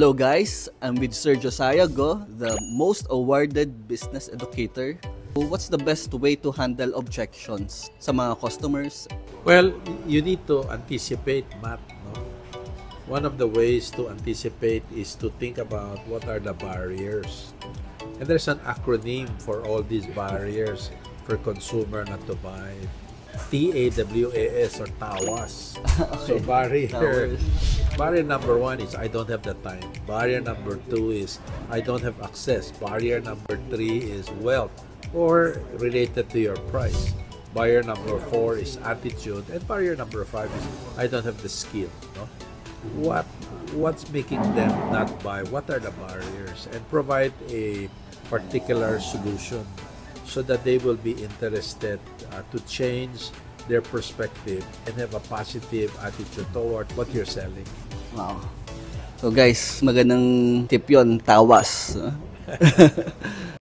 Hello guys, I'm with Sir Josiah Go, the most awarded business educator. What's the best way to handle objections sa mga customers? Well, you need to anticipate, Matt. No? One of the ways to anticipate is to think about what are the barriers. And there's an acronym for all these barriers for consumer not to buy. TAWAS or TAWAS. So barrier number 1 is I don't have the time. Barrier number 2 is I don't have access. Barrier number 3 is wealth or related to your price. Barrier number 4 is attitude, and barrier number 5 is I don't have the skill. No? What's making them not buy? What are the barriers? And provide a particular solution so that they will be interested to change their perspective and have a positive attitude toward what you're selling. Wow. So guys, magandang tip yon, tawas.